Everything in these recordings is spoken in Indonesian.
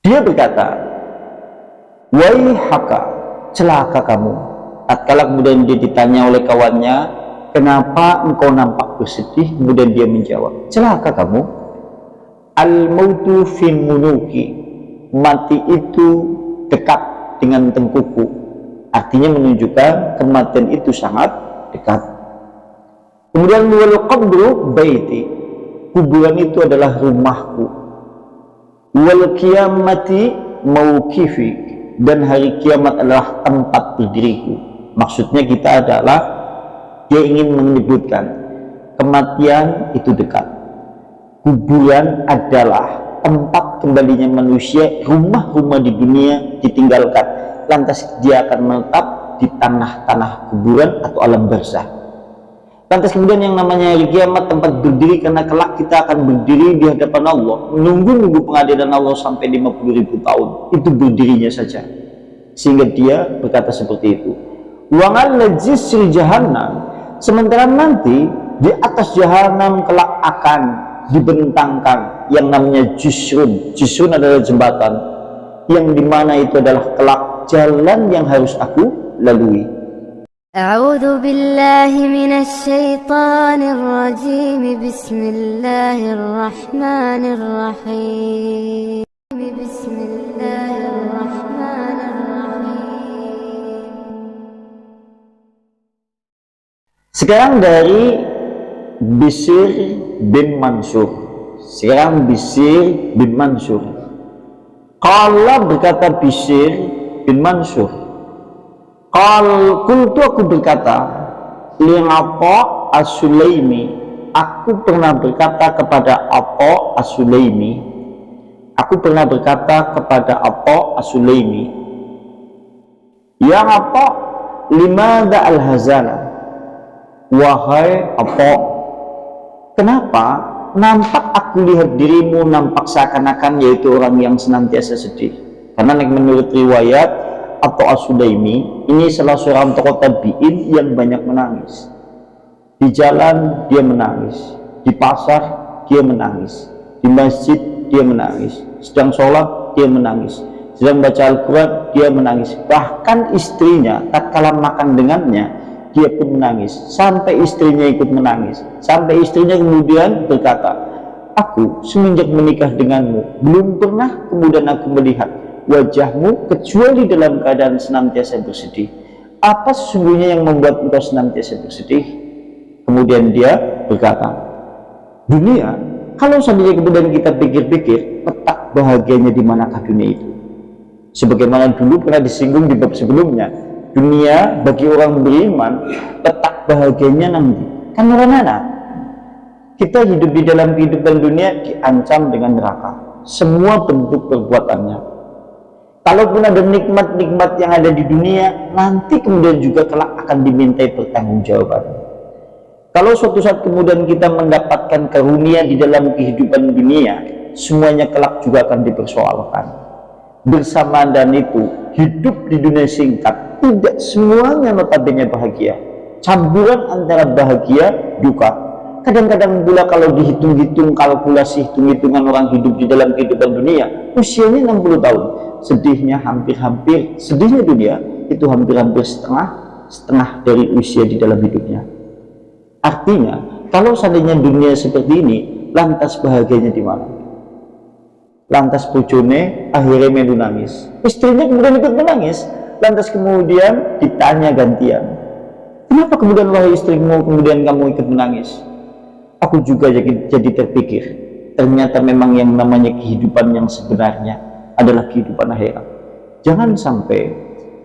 Dia berkata, waihaka, celaka kamu. Tatkala kemudian dia ditanya oleh kawannya, kenapa engkau nampak bersedih? Kemudian dia menjawab, celaka kamu. Al-mautu fi munuki, mati itu dekat dengan tengkuku. Artinya menunjukkan kematian itu sangat dekat. Kemudian wal qabru baiti, kuburan itu adalah rumahku. Wal qiyamati mauqifi, dan hari kiamat adalah tempat berdiriku. Maksudnya kita adalah dia ingin menyebutkan kematian itu dekat, kuburan adalah tempat kembalinya manusia, rumah-rumah di dunia ditinggalkan, lantas dia akan menetap di tanah-tanah kuburan atau alam barzah. Lantas kemudian yang namanya hari kiamat tempat berdiri, karena kelak kita akan berdiri di hadapan Allah, menunggu pengadilan Allah sampai 50.000 tahun, itu berdirinya saja. Sehingga dia berkata seperti itu, wa'ala jisri jahannam, sementara nanti di atas jahanam kelak akan dibentangkan yang namanya jisrun. Jisrun adalah jembatan, yang dimana itu adalah kelak jalan yang harus aku lalui. أعوذ بالله من الشيطان الرجيم بسم الله الرحمن الرحيم بسم الله الرحمن الرحيم. Sekarang dari Bishr bin Mansur. Sekarang Bishr bin Mansur. Qala, berkata Bishr bin Mansur, kultu, aku berkata, li'Atha as-Sulaimi, aku pernah berkata kepada Atha as-Sulaimi, aku pernah berkata kepada Atha as-Sulaimi, ya Atha, limadha al-hazana, wahai Atha, kenapa nampak aku lihat dirimu nampak seakan-akan yaitu orang yang senantiasa sedih? Karena menurut riwayat Atha as-Sulaimi ini salah seorang tokoh tabi'in yang banyak menangis. Di jalan dia menangis, di pasar dia menangis, di masjid dia menangis, sedang sholat dia menangis, sedang baca Al-Quran dia menangis, bahkan istrinya tatkala makan dengannya dia pun menangis, sampai istrinya ikut menangis, sampai istrinya kemudian berkata, aku semenjak menikah denganmu belum pernah kemudian aku melihat wajahmu kecuali dalam keadaan senantiasa bersedih. Apa sesungguhnya yang membuat engkau senantiasa bersedih? Kemudian dia berkata, dunia, kalau seandainya kemudian kita pikir-pikir, petak bahagianya di manakah dunia itu? Sebagaimana dulu pernah disinggung di bab sebelumnya, dunia bagi orang beriman, petak bahagianya nanti kan mana? Kita hidup di dalam kehidupan dunia diancam dengan neraka, semua bentuk perbuatannya. Kalaupun ada nikmat-nikmat yang ada di dunia, nanti kemudian juga kelak akan dimintai pertanggungjawaban. Kalau suatu saat kemudian kita mendapatkan karunia di dalam kehidupan dunia, semuanya kelak juga akan dipersoalkan. Bersamaan dan itu, hidup di dunia singkat, tidak semuanya notabene bahagia. Campuran antara bahagia, duka. Kadang-kadang pula kalau dihitung-hitung, kalkulasi hitung-hitungan orang hidup di dalam kehidupan dunia, usianya 60 tahun. Sedihnya hampir-hampir, sedihnya dunia itu hampir-hampir setengah dari usia di dalam hidupnya. Artinya, kalau seandainya dunia seperti ini, lantas bahagianya di mana? Lantas bojone akhirnya melu nangis, istrinya kemudian ikut menangis, lantas kemudian ditanya gantian, kenapa kemudian wahai istrimu kemudian kamu ikut menangis? Aku juga jadi terpikir, ternyata memang yang namanya kehidupan yang sebenarnya adalah kehidupan akhirat. Jangan sampai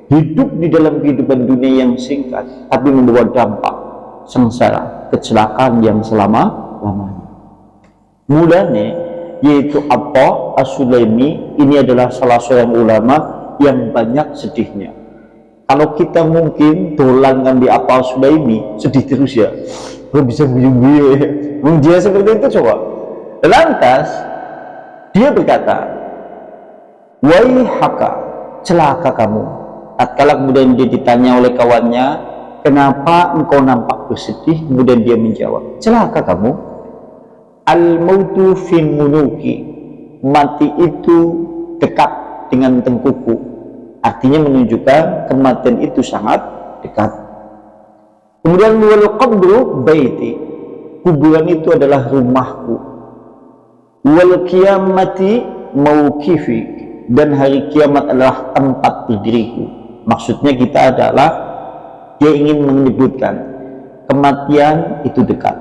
hidup di dalam kehidupan dunia yang singkat tapi membawa dampak sengsara, kecelakaan yang selama-lamanya. Mulanya yaitu Atha as-Sulaimi ini adalah salah seorang ulama yang banyak sedihnya. Kalau kita mungkin dolankan di Atha as-Sulaimi, sedih terus ya, nggak bisa buyung-buyung, dia seperti itu coba. Lantas dia berkata, waihaka, celaka kamu. Tatkala kemudian dia ditanya oleh kawannya, kenapa engkau nampak bersedih? Kemudian dia menjawab, celaka kamu. Al-mautu fi munuki, mati itu dekat dengan tengkuku, artinya menunjukkan kematian itu sangat dekat. Kemudian wal qabru baiti, kuburan itu adalah rumahku. Wal qiyamati mauqifi, dan hari kiamat adalah tempat berdiriku. Maksudnya kita adalah, dia ingin menyebutkan kematian itu dekat,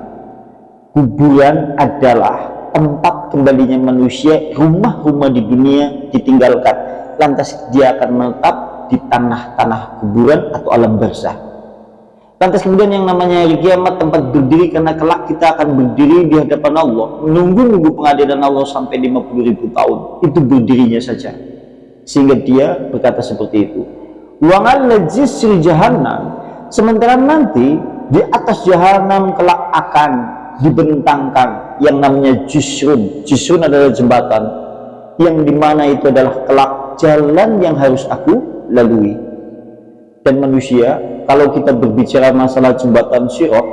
kuburan adalah tempat kembalinya manusia, rumah-rumah di dunia ditinggalkan, lantas dia akan menetap di tanah-tanah kuburan atau alam barzah. Lantas kemudian yang namanya hari kiamat, tempat berdiri, karena kelak kita akan berdiri di hadapan Allah, menunggu pengadilan Allah sampai 50.000 tahun, itu berdirinya saja. Sehingga dia berkata seperti itu. Wa 'ala jisri jahannam, sementara nanti di atas jahanam kelak akan dibentangkan yang namanya jisrun. Jisrun adalah jembatan, yang dimana itu adalah kelak jalan yang harus aku lalui. Dan manusia, kalau kita berbicara masalah jembatan sirat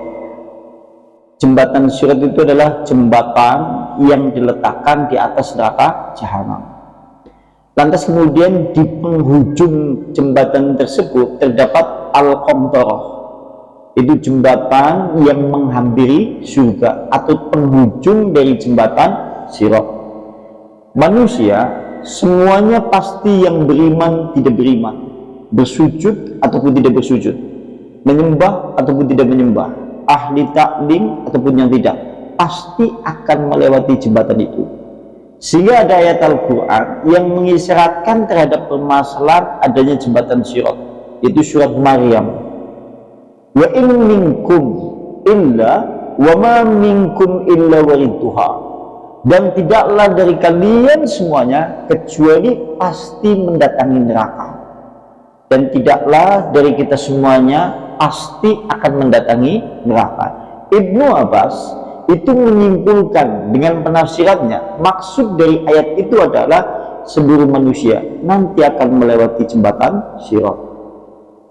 itu adalah jembatan yang diletakkan di atas neraka jahanam. Lantas kemudian di penghujung jembatan tersebut terdapat al-qamtarah, itu jembatan yang menghampiri surga atau penghujung dari jembatan sirat. Manusia semuanya pasti, yang beriman tidak beriman, bersujud ataupun tidak bersujud, menyembah ataupun tidak menyembah, ahli taklim ataupun yang tidak, pasti akan melewati jembatan itu. Sehingga ada ayat Al-Quran yang mengisyaratkan terhadap permasalahan adanya jembatan sirat, yaitu surat Maryam. Wa in minkum illa wa ma minkum illa waridduha, dan tidaklah dari kalian semuanya kecuali pasti mendatangi neraka, dan tidaklah dari kita semuanya pasti akan mendatangi neraka. Ibnu Abbas itu menyimpulkan dengan penafsirannya, maksud dari ayat itu adalah seluruh manusia nanti akan melewati jembatan sirat.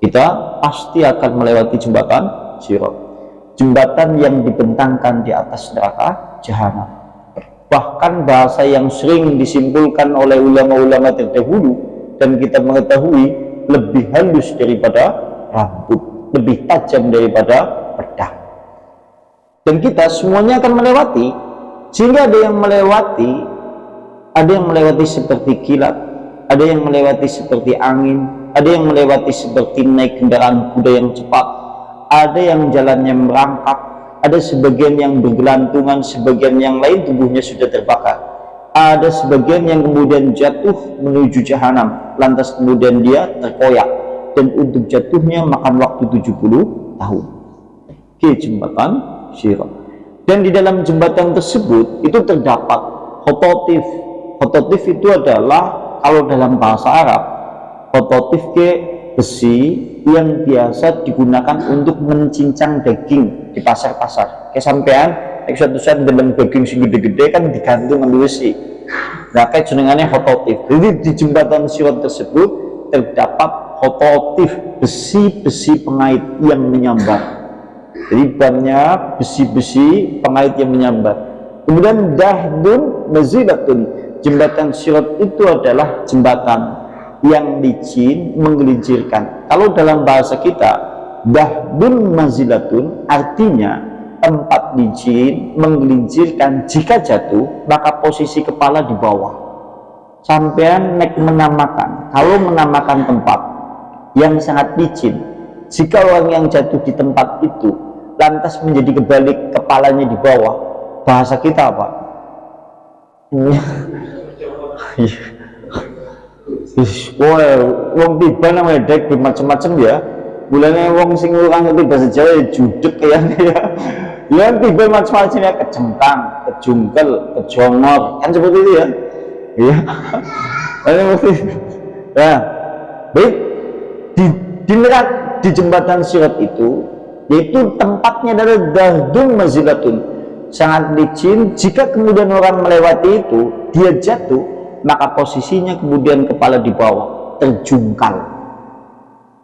Kita pasti akan melewati jembatan sirat, jembatan yang dibentangkan di atas neraka jahanam. Bahkan bahasa yang sering disimpulkan oleh ulama-ulama terdahulu dan kita mengetahui, lebih halus daripada rambut, lebih tajam daripada pedang. Dan kita semuanya akan melewati, sehingga ada yang melewati seperti kilat, ada yang melewati seperti angin, ada yang melewati seperti naik kendaraan kuda yang cepat, ada yang jalannya merangkak, ada sebagian yang bergelantungan, sebagian yang lain tubuhnya sudah terbakar, ada sebagian yang kemudian jatuh menuju jahanam, lantas kemudian dia terkoyak, dan untuk jatuhnya makan waktu 70 tahun ke jembatan sirat. Dan di dalam jembatan tersebut itu terdapat khototif. Khototif itu adalah, kalau dalam bahasa Arab, khototif ke besi yang biasa digunakan untuk mencincang daging di pasar-pasar. Kayak sampean suatu saat dalam daging sing gede-gede kan digantung dengan besi. Nah, kayak jenengannya khototif. Jadi di jembatan sirat tersebut terdapat khototif, besi-besi pengait yang menyambar. Jadi banyak besi-besi pengait yang menyambar. Kemudian dahdun mazilatun, jembatan sirat itu adalah jembatan yang licin, menggelincirkan. Kalau dalam bahasa kita, dahdun mazilatun artinya tempat licin, menggelincirkan. Jika jatuh, maka posisi kepala di bawah. Sampean nek menamakan, kalau menamakan tempat yang sangat licin, jika orang yang jatuh di tempat itu lantas menjadi kebalik, kepalanya di bawah, bahasa kita apa? Wong tiba namanya dek macam-macam ya. Mulanya wong sing ora ngerti bahasa Jawa ya judek kayaknya ya. Ya tiba macam-macam ya, kecengkang, kejungkel, kejongor, kan seperti itu ya. Iya. Ini mesti. Nah, baik, di jembatan sirat itu, yaitu tempatnya adalah dahdun mazilatun, sangat licin. Jika kemudian orang melewati itu, dia jatuh, maka posisinya kemudian kepala di bawah, terjungkal.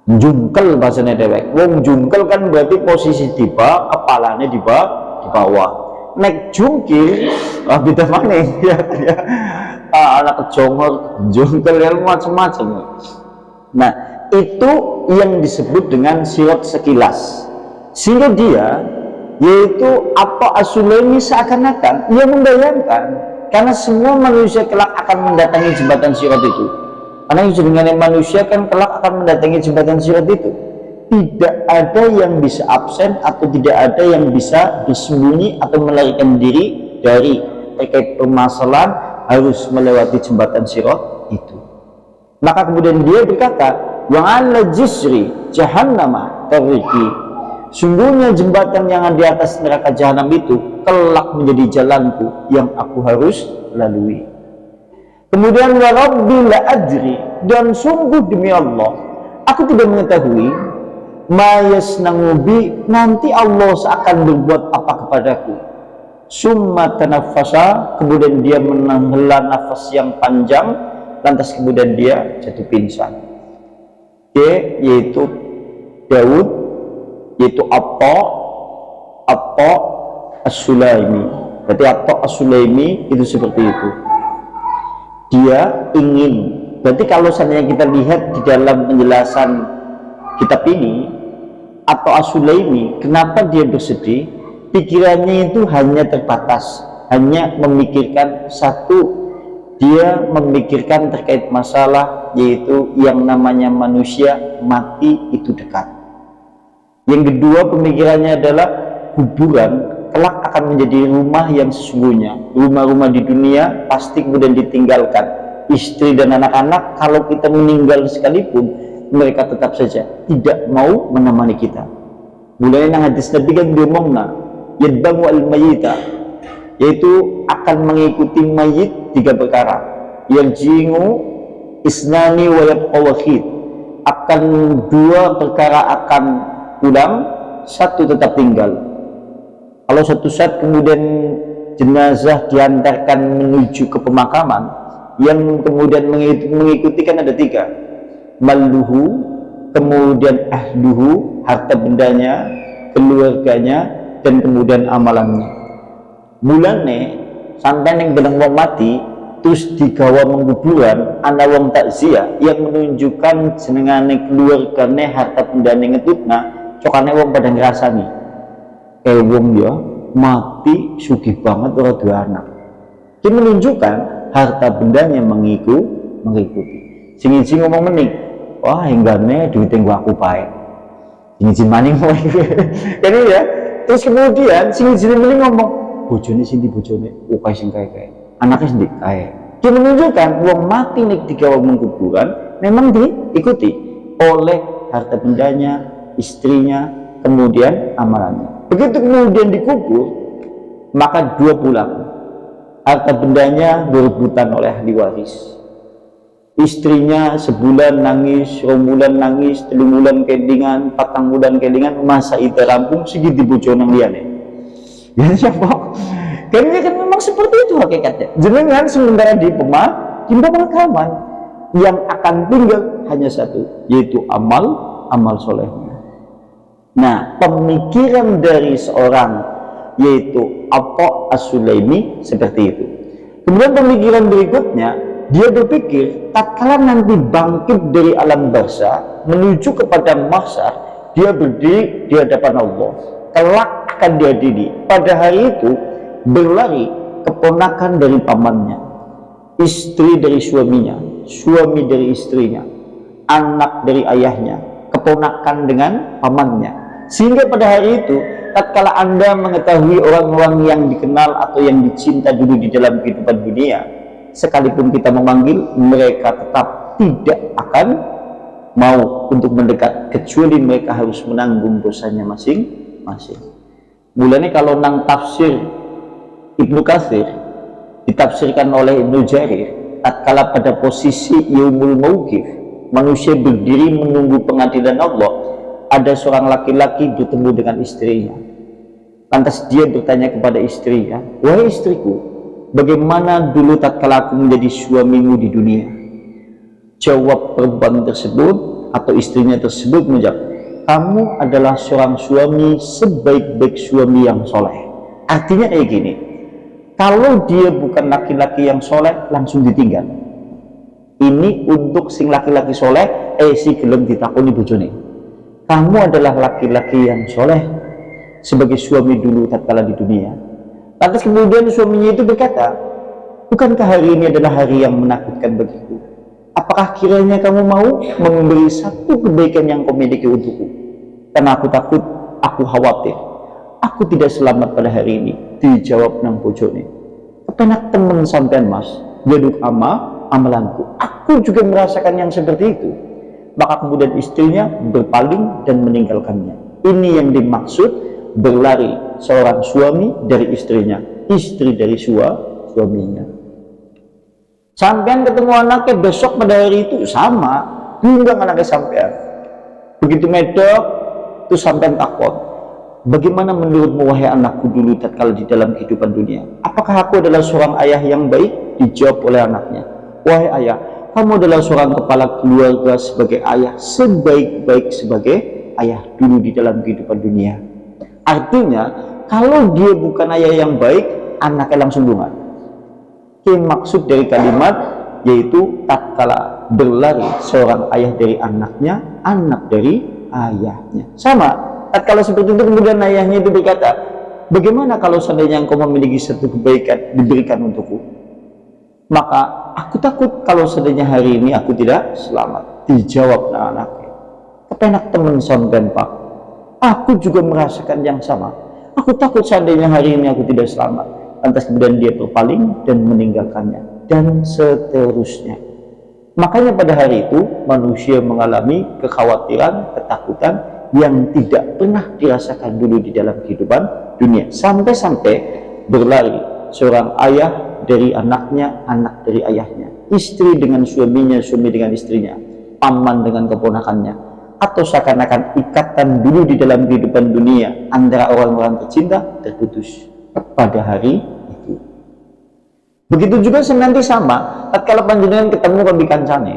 Jungkel bahasanya dewek. Wong jungkel kan berarti posisi di bawah, kepalanya di bawah. naik jungkir, beda mana ya, anak kejongor, jungkir macam-macam. Nah, itu yang disebut dengan sirat sekilas, sehingga dia yaitu apa As-Sulaimi seakan-akan ia membayangkan, karena semua manusia kelak akan mendatangi jembatan sirat itu, karena dengan manusia kan kelak akan mendatangi jembatan sirat itu, tidak ada yang bisa absen atau tidak ada yang bisa bersembunyi atau melarikan diri dari terkait permasalahan harus melewati jembatan sirat itu. Maka kemudian dia berkata, wa 'ala jisri jahannama tariqi, sungguhnya jembatan yang di atas neraka jahanam itu kelak menjadi jalanku yang aku harus lalui. Kemudian wa rabbi la adri, dan sungguh demi Allah aku tidak mengetahui ma yasna'u bi, nanti Allah seakan berbuat apa kepadaku. Summa tanaffasa, kemudian dia menghela nafas yang panjang, lantas kemudian dia jatuh pingsan. Dia yaitu Daud, yaitu Atta As-Sulaimi. Berarti Atta As-Sulaimi itu seperti itu. Dia ingin, berarti kalau seandainya kita lihat di dalam penjelasan kitab ini, atau As-Sulaimi, kenapa dia bersedih? Pikirannya itu hanya terbatas, hanya memikirkan satu, dia memikirkan terkait masalah yaitu yang namanya manusia mati itu dekat. Yang kedua pemikirannya adalah kuburan kelak akan menjadi rumah yang sesungguhnya. Rumah-rumah di dunia pasti kemudian ditinggalkan, istri dan anak-anak kalau kita meninggal sekalipun mereka tetap saja tidak mau menemani kita. Mulai nang hadis Nabi kan diomongna yadbangu al-mayyita, yaitu akan mengikuti mayit tiga perkara, yarjingu isnani wa yabqa wahid, akan dua perkara akan pulang, satu tetap tinggal. Kalau satu saat kemudian jenazah diantarkan menuju ke pemakaman, yang kemudian mengikuti kan ada tiga, maluhu, kemudian ahluhu, harta bendanya, keluarganya, dan kemudian amalannya. Mulane sampai yang benang wong mati terus digawa menguburan ana wong takziah yang menunjukkan jenengane keluargane, harta bendane ngetutna, cokane wong pada ngrasani kayak wong ya mati sugih banget ora dua anak. Ini menunjukkan harta bendanya mengikuti. Sing ngomong mening, wah enggaknya duitnya gua aku baik ini maning jadi ya. Terus kemudian sing mening ngomong bojone sing di bojone ukay sing kaya anaknya sendiri kaya. Dia menunjukkan uang mati nih di gawang mengkuburan memang diikuti oleh harta bendanya, istrinya, kemudian amalannya. Begitu kemudian dikubur, maka dua pulang, harta bendanya berebutan oleh ahli waris, istrinya sebulan nangis, romulan nangis, 3 bulan kedingan, 4 bulan kedingan, masa itu rampung segini bojone liyane. Ya siapa? Karena kan memang seperti itu hakikatnya. Jenengan sementara di pemakaman yang akan tinggal hanya satu, yaitu amal solehnya. Nah, pemikiran dari seorang yaitu Atta As-Sulaimi seperti itu. Kemudian pemikiran berikutnya, dia berpikir tatkala nanti bangkit dari alam barzakh menuju kepada mahsyar, dia berdiri di hadapan Allah, kelak akan dihadiri. Pada hari itu berlari keponakan dari pamannya, istri dari suaminya, suami dari istrinya, anak dari ayahnya, keponakan dengan pamannya. Sehingga pada hari itu tatkala Anda mengetahui orang-orang yang dikenal atau yang dicinta dulu di dalam kehidupan dunia, sekalipun kita memanggil, mereka tetap tidak akan mau untuk mendekat, kecuali mereka harus menanggung dosanya masing-masing. Mulanya kalau nang tafsir Ibnu Katsir ditafsirkan oleh Ibnu Jarir, tatkala pada posisi yaumul mauqif, manusia berdiri menunggu pengadilan Allah, ada seorang laki-laki bertemu dengan istrinya. Lantas dia bertanya kepada istrinya, wahai istriku, bagaimana dulu tatkala aku menjadi suamimu di dunia? Jawab perempuan tersebut atau istrinya tersebut menjawab, kamu adalah seorang suami sebaik-baik suami yang soleh. Artinya kayak gini, kalau dia bukan laki-laki yang soleh, langsung ditinggal. Ini untuk sing laki-laki soleh, si gelem ditakoni bojone. Kamu adalah laki-laki yang soleh sebagai suami dulu tatkala di dunia. Lantas kemudian suaminya itu berkata, bukankah hari ini adalah hari yang menakutkan bagiku? Apakah kiranya kamu mau memberi satu kebaikan yang kau miliki untukku? Karena aku takut, aku khawatir, aku tidak selamat pada hari ini. Dijawab nang bojone, kepenak temen sampean mas, jaduk amalanku. Aku juga merasakan yang seperti itu. Maka kemudian istrinya berpaling dan meninggalkannya. Ini yang dimaksud berlari seorang suami dari istrinya, istri dari suaminya. Sampean ketemu anaknya besok pada hari itu sama, diundang anaknya sampean. Begitu medok, itu sampean takut. Bagaimana menurutmu wahai anakku dulu tatkala di dalam kehidupan dunia? Apakah aku adalah seorang ayah yang baik? Dijawab oleh anaknya, wahai ayah, kamu adalah seorang kepala keluarga sebagai ayah, sebaik-baik sebagai ayah dulu di dalam kehidupan dunia. Artinya, kalau dia bukan ayah yang baik, anaknya langsung lunga. Maksud dari kalimat yaitu tatkala berlari seorang ayah dari anaknya, anak dari ayahnya. Sama, tatkala seperti itu kemudian ayahnya itu berkata, bagaimana kalau seandainya engkau memiliki satu kebaikan diberikan untukku? Maka aku takut kalau seandainya hari ini aku tidak selamat. Dijawab anaknya, kepenak temen sampean pak, aku juga merasakan yang sama. Aku takut seandainya hari ini aku tidak selamat. Lantas kemudian dia berpaling dan meninggalkannya, dan seterusnya. Makanya pada hari itu manusia mengalami kekhawatiran, ketakutan yang tidak pernah dirasakan dulu di dalam kehidupan dunia. Sampai-sampai berlari seorang ayah dari anaknya, anak dari ayahnya, istri dengan suaminya, suami dengan istrinya, paman dengan keponakannya, atau seakan-akan ikatan dulu di dalam kehidupan dunia antara orang-orang tercinta terputus pada hari itu. Begitu juga nanti sama tatkala panjenengan ketemu kami kancane,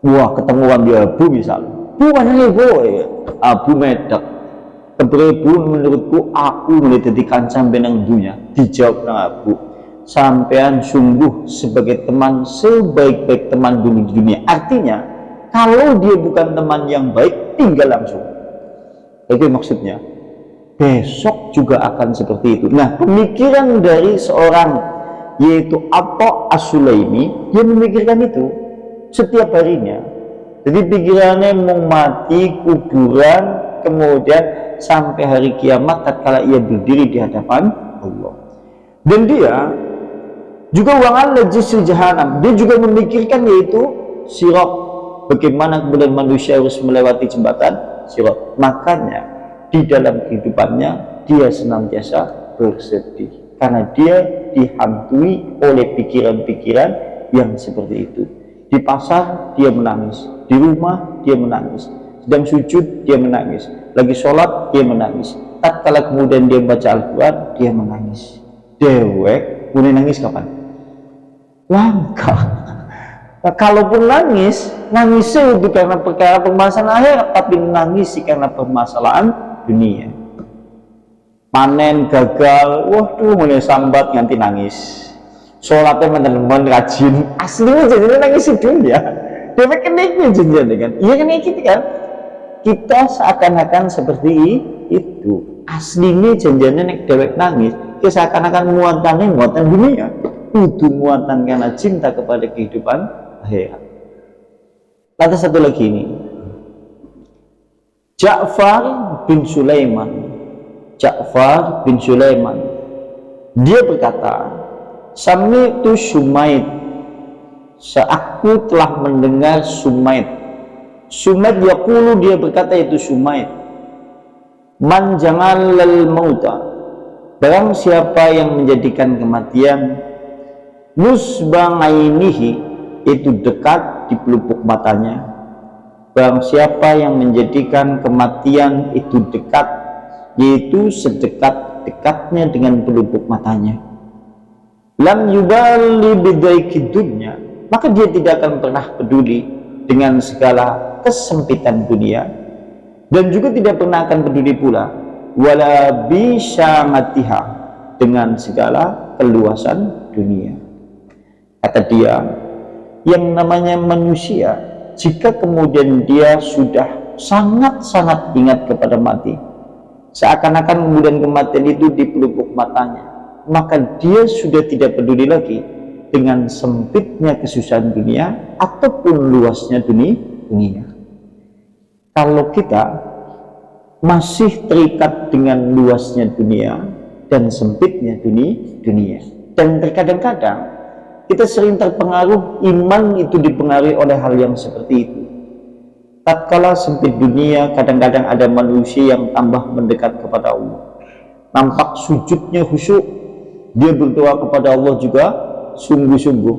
wah ketemu kami abu misalnya, bukan ibu abu medak keberebu, menurutku aku mulai jadi kancan benang dunia. Dijawab nang abu, sampean sungguh sebagai teman sebaik-baik teman dulu di dunia. Artinya kalau dia bukan teman yang baik, tinggal langsung. Itu maksudnya besok juga akan seperti itu. Nah, pemikiran dari seorang yaitu Atha As-Sulaimi, dia memikirkan itu setiap harinya. Jadi pikirannya mau mati, kuburan, kemudian sampai hari kiamat tatkala ia berdiri di hadapan Allah. Dan dia juga wa'ala jisri jahanam, dia juga memikirkan yaitu sirat, bagaimana kemudian manusia harus melewati jembatan sirat. Makanya di dalam kehidupannya dia senantiasa bersedih karena dia dihantui oleh pikiran-pikiran yang seperti itu. Di pasar dia menangis, di rumah dia menangis, sedang sujud dia menangis, lagi sholat dia menangis, tatkala kemudian dia baca Al-Quran dia menangis. Dewek mulai nangis kapan? Langka. Nah, kalaupun nangis, nangisnya itu karena perkara permasalahan akhirat, tapi nangis karena permasalahan dunia. Panen gagal, waduh mulai sambat nganti nangis. Sholatnya menemukan rajin, aslinya jadinya nangis di dunia. Dia keneknya jadinya kan? Iya kan gitu kan? Kita seakan-akan seperti itu. Aslinya janjiannya nek dewek nangis, kita seakan-akan muatan dunia. Itu muatan karena cinta kepada kehidupan akhirat. Lantas satu lagi ini, Ja'far bin Sulaiman, dia berkata, Sami'tu Sumaid, aku telah mendengar Sumaid yaqulu, dia berkata itu Sumaid, man jangalal mauta, barang siapa yang menjadikan kematian nusbangainihi, itu dekat di pelupuk matanya. Barang siapa yang menjadikan kematian itu dekat, yaitu sedekat-dekatnya dengan pelupuk matanya, lam yubali bidaiki dunya, maka dia tidak akan pernah peduli dengan segala kesempitan dunia, dan juga tidak pernah akan peduli pula wala bi syamatiha, dengan segala keluasan dunia. Kata dia, yang namanya manusia, jika kemudian dia sudah sangat-sangat ingat kepada mati, seakan-akan kemudian kematian itu di pelupuk matanya, maka dia sudah tidak peduli lagi dengan sempitnya kesusahan dunia ataupun luasnya dunia. Kalau kita masih terikat dengan luasnya dunia dan sempitnya dunia, dan terkadang-kadang kita sering terpengaruh, iman itu dipengaruhi oleh hal yang seperti itu. Tatkala sempit dunia, kadang-kadang ada manusia yang tambah mendekat kepada Allah, nampak sujudnya khusyuk, dia berdoa kepada Allah juga sungguh-sungguh,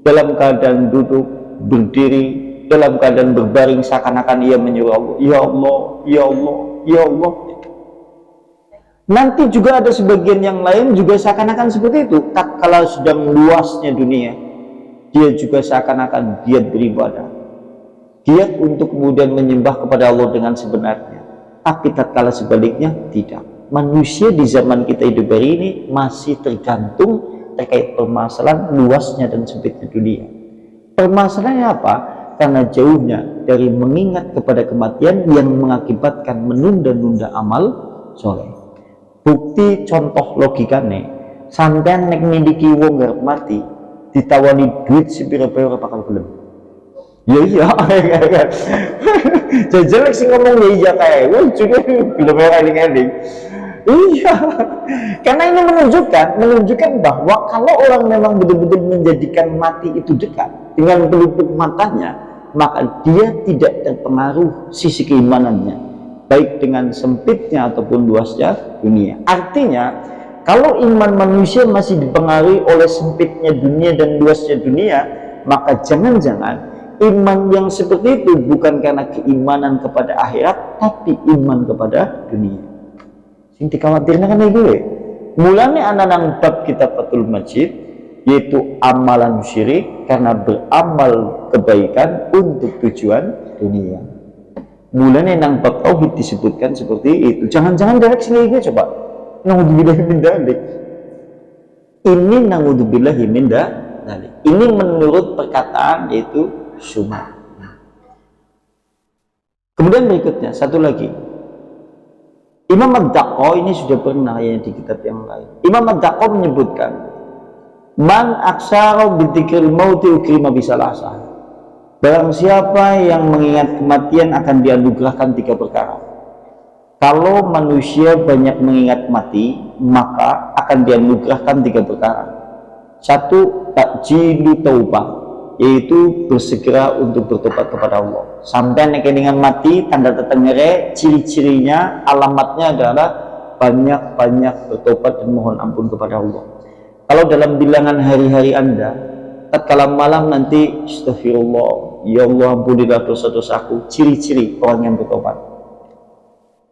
dalam keadaan duduk, berdiri, dalam keadaan berbaring, seakan-akan ia menyuruh Allah, ya Allah, ya Allah, ya Allah. Nanti juga ada sebagian yang lain juga seakan-akan seperti itu. Tatkala sedang luasnya dunia, dia juga seakan-akan giat beribadah, giat untuk kemudian menyembah kepada Allah dengan sebenarnya. Tapi tatkala sebaliknya, tidak. Manusia di zaman kita hidup hari ini masih tergantung terkait permasalahan luasnya dan sempitnya dunia. Permasalahannya apa? Karena jauhnya dari mengingat kepada kematian yang mengakibatkan menunda-nunda amal soleh. Bukti contoh logikane, sampean nek miliki wong garep mati, ditawani duit sepira-pira ora bakal gelem. Ya iya, jajal sing ngomong ya iya kae, wong juga gelem eling-eling. Iya, karena ini menunjukkan bahwa kalau orang memang betul-betul menjadikan mati itu dekat dengan pelupuk matanya, maka dia tidak terpengaruh sisi keimanannya, baik dengan sempitnya ataupun luasnya dunia. Artinya, kalau iman manusia masih dipengaruhi oleh sempitnya dunia dan luasnya dunia, maka jangan-jangan iman yang seperti itu bukan karena keimanan kepada akhirat, tapi iman kepada dunia. Sing dikhawatirnya kan itu mulanya anak nang bab Kitabatul Majid, yaitu amalan syirik karena beramal kebaikan untuk tujuan dunia. Mulanya nang bab tauhid disebutkan seperti itu. Jangan-jangan direct sini coba. Naudzubillahi min dzalik. Ini naudzubillahi min dzalik. Ini menurut perkataan yaitu Syumah. Kemudian berikutnya satu lagi. Imam Ad-Daqqa ini sudah pernah ya di kitab yang lain. Imam Ad-Daqqa menyebutkan, man aksara bidzikril mauti ukrima bisalasah. Barang siapa yang mengingat kematian akan dianugerahkan 3 perkara. Kalau manusia banyak mengingat mati, maka akan dianugerahkan 3 perkara. 1, takjilu taubah, yaitu bersegera untuk bertobat kepada Allah. Sampai dengan mati, tanda tetengere, ciri-cirinya, alamatnya adalah banyak-banyak bertobat dan mohon ampun kepada Allah. Kalau dalam bilangan hari-hari Anda, tatkala malam nanti, astagfirullah, ya Allah ampunilah dosa-dosaku, ciri-ciri orang yang bertobat.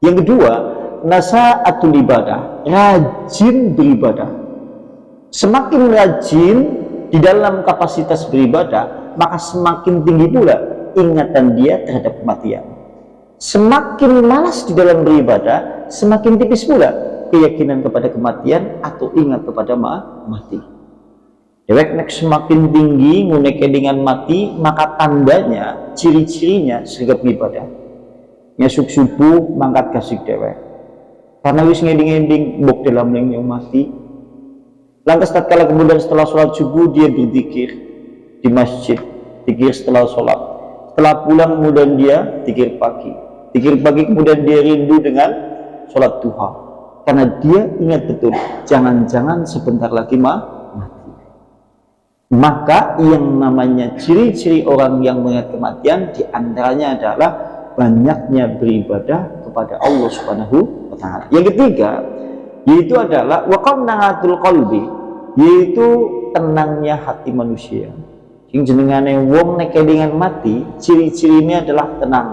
Yang kedua, nasa'atul ibadah, rajin beribadah. Semakin rajin di dalam kapasitas beribadah, maka semakin tinggi pula ingatan dia terhadap kematian. Semakin malas di dalam beribadah, semakin tipis pula keyakinan kepada kematian atau ingat kepada mati. Dewek nek semakin tinggi nguneke dengan mati, maka tandanya, ciri-cirinya segera beribadah. Nyesuk subuh mangkat kasih dewek. Karena wis ngeding-ngeding bok dalam yang mati. Lantas tatkala kemudian setelah sholat subuh dia berzikir di masjid, zikir setelah sholat. Setelah pulang kemudian dia zikir pagi. Zikir pagi kemudian dia rindu dengan sholat duha. Karena dia ingat betul, jangan-jangan sebentar lagi mati. Maka yang namanya ciri-ciri orang yang mengingat kematian diantaranya adalah banyaknya beribadah kepada Allah Subhanahu wa Ta'ala. Yang ketiga, yaitu adalah waqamnatul qalbi, yaitu tenangnya hati manusia. Sing jenengane wong nek kelingan mati, ciri-cirinya adalah tenang.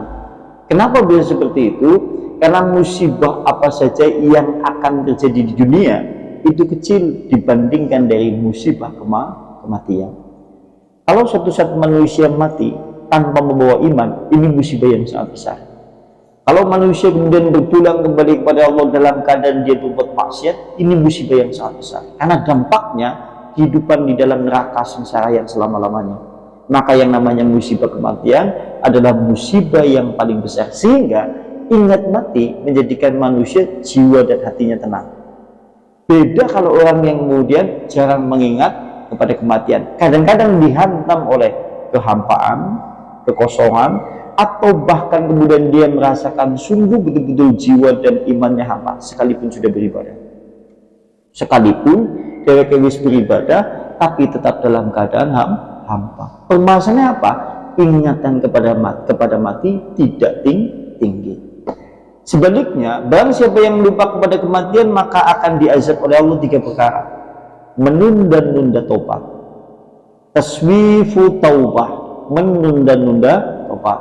Kenapa bisa seperti itu? Karena musibah apa saja yang akan terjadi di dunia itu kecil dibandingkan dari musibah kematian. Kalau suatu saat manusia mati tanpa membawa iman, ini musibah yang sangat besar. Kalau manusia kemudian berpulang kembali kepada Allah dalam keadaan dia berbuat maksiat, ini musibah yang sangat besar. Karena dampaknya kehidupan di dalam neraka sengsara yang selama-lamanya. Maka yang namanya musibah kematian adalah musibah yang paling besar. Sehingga ingat mati menjadikan manusia jiwa dan hatinya tenang. Beda kalau orang yang kemudian jarang mengingat kepada kematian. Kadang-kadang dihantam oleh kehampaan, kekosongan, atau bahkan kemudian dia merasakan sungguh betul-betul jiwa dan imannya hampa sekalipun sudah beribadah. Sekalipun dia wis beribadah tapi tetap dalam keadaan hampa. Permasalahannya apa? Ingatan kepada mati tidak tinggi. Sebaliknya, barang siapa yang lupa kepada kematian maka akan diazab oleh Allah 3 perkara. Menunda-nunda tobat, taswifu taubah, menunda-nunda tobat,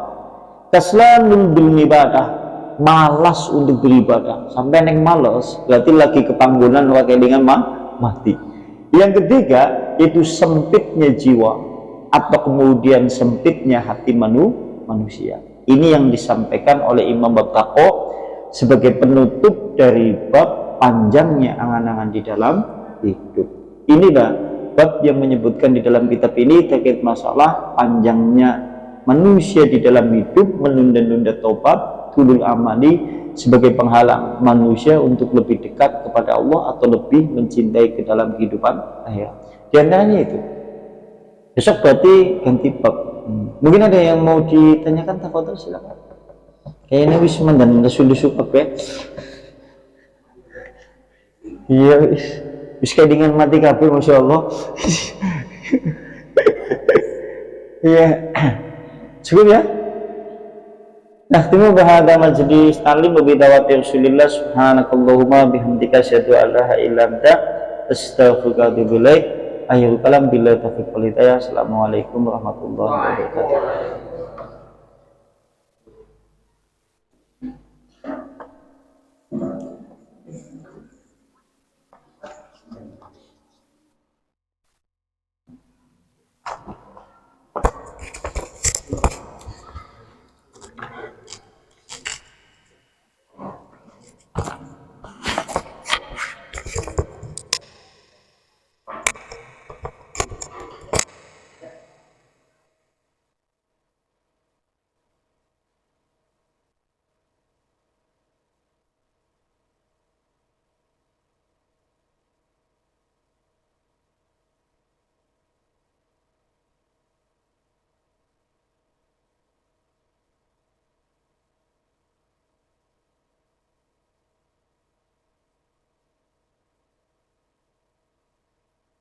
kaslanul bil ibadah, malas untuk beribadah. Sampai neng malas berarti lagi kepanggonan wakelingan mati. Yang ketiga itu sempitnya jiwa atau kemudian sempitnya hati manusia. Ini yang disampaikan oleh Imam Babtaqo sebagai penutup dari bab panjangnya angan-angan di dalam hidup. Inilah bab yang menyebutkan di dalam kitab ini terkait masalah panjangnya manusia di dalam hidup, menunda-nunda tobat, tulul amali sebagai penghalang manusia untuk lebih dekat kepada Allah atau lebih mencintai ke dalam kehidupan akhirat. Di antaranya itu. Besok berarti ganti bab. Mungkin ada yang mau ditanyakan, tafadhol silakan. Kayaknya wisman dan lesu-lesu kabeh. Iya wis kayak dengan mati kabeh, Masya Allah. Iya. Cukup ya. Nah, timu bahada majlis talim bidawati Rasulillah subhanakallahumma bihamdika asyhadu an la ilaha illa anta astaghfiruka wa atubu ilaik. Akhirul kalam billahi taufiq wal hidayah. Assalamualaikum warahmatullahi wabarakatuh.